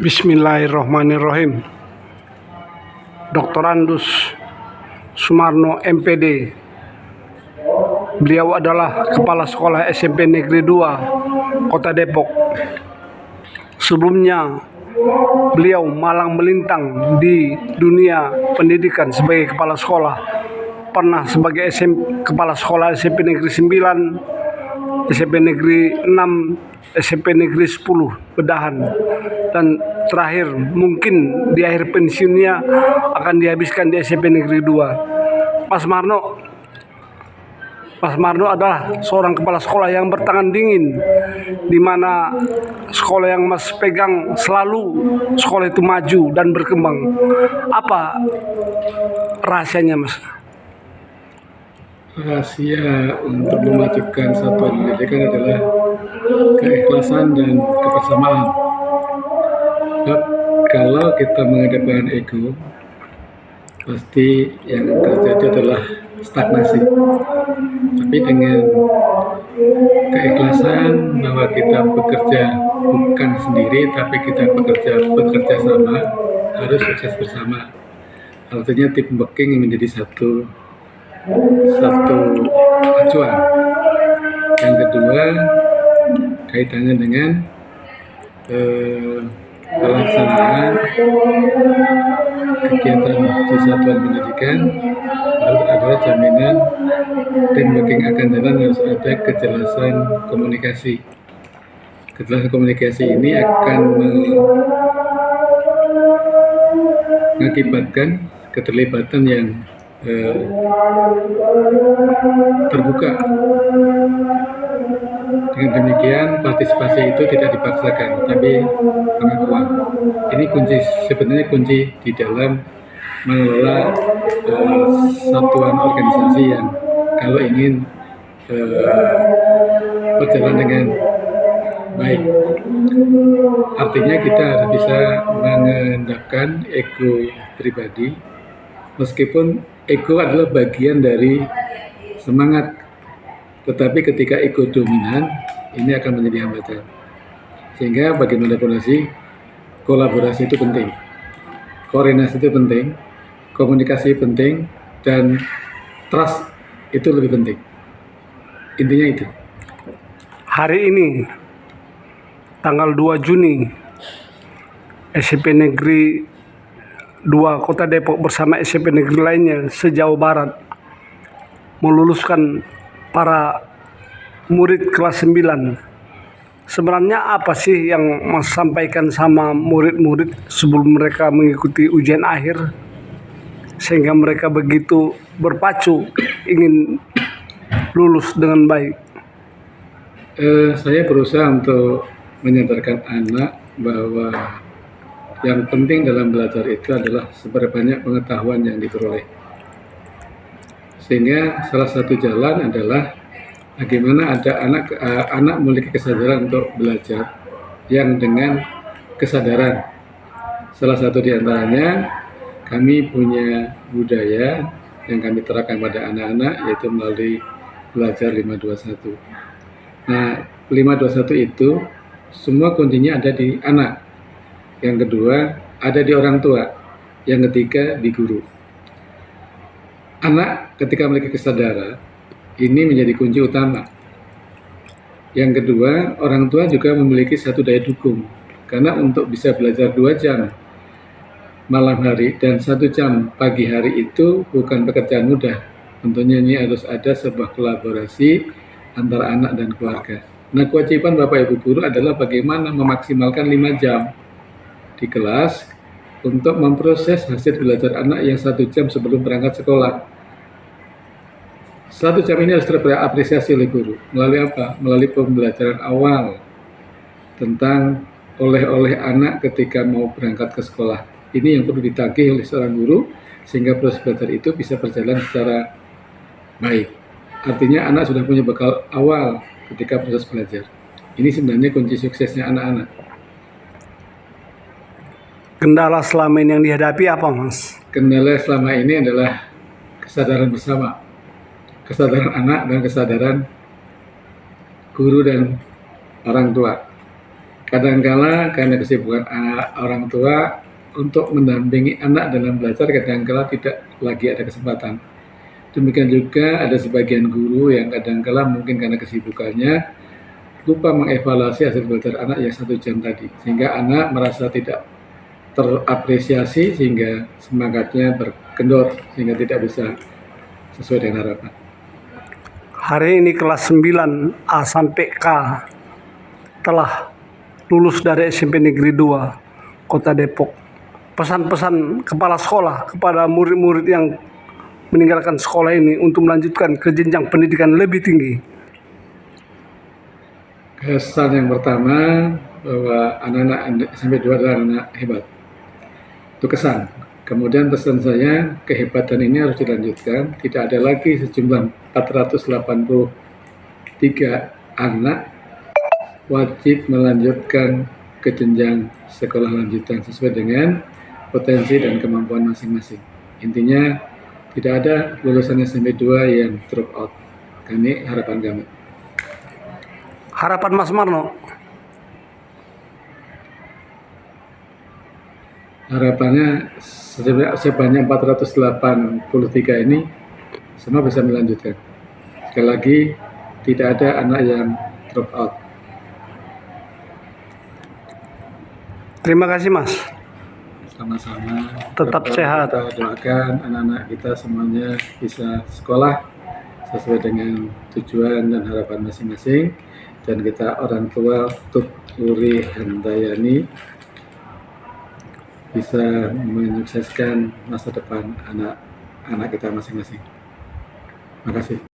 Bismillahirrahmanirrahim. Dr. Andus Sumarno MPD. Beliau adalah Kepala Sekolah SMP Negeri 2 Kota Depok. Sebelumnya beliau malang melintang di dunia pendidikan sebagai kepala sekolah. Pernah sebagai Kepala Sekolah SMP Negeri 9, SMP Negeri 6, SMP Negeri 10 Bedahan, dan terakhir mungkin di akhir pensiunnya akan dihabiskan di SMP Negeri 2. Mas Marno adalah seorang kepala sekolah yang bertangan dingin, di mana sekolah yang Mas pegang selalu sekolah itu maju dan berkembang. Apa rahasianya, Mas? Rahasia untuk memajukan satuan pendidikan adalah keikhlasan dan kebersamaan. Kalau kita mengedepankan ego, pasti yang terjadi adalah stagnasi. Tapi dengan keikhlasan bahwa kita bekerja bukan sendiri, tapi kita bekerja sama, harus sukses bersama. Artinya tim working menjadi satu tujuan. Yang kedua, kaitannya dengan pelaksanaan kegiatan di satuan pendidikan harus ada jaminan tim working akan jalan, harus ada kejelasan komunikasi. Kejelasan komunikasi ini akan mengakibatkan keterlibatan yang terbuka. Dengan demikian partisipasi itu tidak dipaksakan, tapi pengakuan. Ini sebenarnya kunci di dalam mengelola satuan organisasi yang kalau ingin berjalan dengan baik. Artinya kita harus bisa mengendapkan ego pribadi, meskipun ego adalah bagian dari semangat, tetapi ketika ego dominan, ini akan menjadi hambatan. Sehingga bagaimanapun kolaborasi itu penting, koordinasi itu penting, komunikasi penting, dan trust itu lebih penting. Intinya itu. Hari ini, tanggal 2 Juni, SMP Negeri 2 Kota Depok bersama SMP negeri lainnya se-Jawa Barat meluluskan para murid kelas 9. Sebenarnya apa sih yang Mas sampaikan sama murid-murid sebelum mereka mengikuti ujian akhir sehingga mereka begitu berpacu ingin lulus dengan baik? Saya berusaha untuk menyadarkan anak bahwa yang penting dalam belajar itu adalah seberapa pengetahuan yang diperoleh. Sehingga salah satu jalan adalah bagaimana ada anak memiliki kesadaran untuk belajar yang dengan kesadaran. Salah satu di antaranya, kami punya budaya yang kami terapkan pada anak-anak, yaitu melalui belajar 521. Nah, 521 itu semua kuncinya ada di anak. Yang kedua, ada di orang tua. Yang ketiga, di guru. Anak ketika memiliki kesadaran, ini menjadi kunci utama. Yang kedua, orang tua juga memiliki satu daya dukung. Karena untuk bisa belajar 2 jam malam hari dan 1 jam pagi hari itu bukan pekerjaan mudah. Tentunya ini harus ada sebuah kolaborasi antara anak dan keluarga. Nah, kewajiban Bapak Ibu Guru adalah bagaimana memaksimalkan 5 jam di kelas untuk memproses hasil belajar anak yang 1 jam sebelum berangkat sekolah. 1 jam ini harus terapresiasi oleh guru. Melalui apa? Melalui pembelajaran awal tentang oleh-oleh anak ketika mau berangkat ke sekolah. Ini yang perlu ditagih oleh seorang guru sehingga proses belajar itu bisa berjalan secara baik. Artinya anak sudah punya bekal awal ketika proses belajar. Ini sebenarnya kunci suksesnya anak-anak. Kendala selama ini yang dihadapi apa, Mas? Kendala selama ini adalah kesadaran bersama. Kesadaran anak dan kesadaran guru dan orang tua. kadangkala karena kesibukan orang tua untuk mendampingi anak dalam belajar kadangkala tidak lagi ada kesempatan. Demikian juga ada sebagian guru yang kadangkala mungkin karena kesibukannya lupa mengevaluasi hasil belajar anak yang 1 jam tadi, sehingga anak merasa tidak terapresiasi sehingga semangatnya berkendor sehingga tidak bisa sesuai dengan harapan. Hari ini kelas 9 A sampai K telah lulus dari SMP Negeri 2 Kota Depok. Pesan-pesan kepala sekolah kepada murid-murid yang meninggalkan sekolah ini untuk melanjutkan ke jenjang pendidikan lebih tinggi. Kesan yang pertama bahwa anak-anak SMP 2 adalah anak hebat. Itu kesan. Kemudian pesan saya, kehebatan ini harus dilanjutkan. Tidak ada lagi sejumlah 483 anak wajib melanjutkan ke jenjang sekolah lanjutan sesuai dengan potensi dan kemampuan masing-masing. Intinya tidak ada lulusan SMP 2 yang drop out. Ini harapan kami. Harapan Mas Marno, harapannya sebanyak 483 ini semua bisa melanjutkan. Sekali lagi, tidak ada anak yang drop out. terima kasih Mas. Sama-sama. Tetap sehat. Kita doakan anak-anak kita semuanya bisa sekolah sesuai dengan tujuan dan harapan masing-masing. Dan kita orang tua Uri Handayani bisa menyukseskan masa depan anak-anak kita masing-masing. Terima kasih.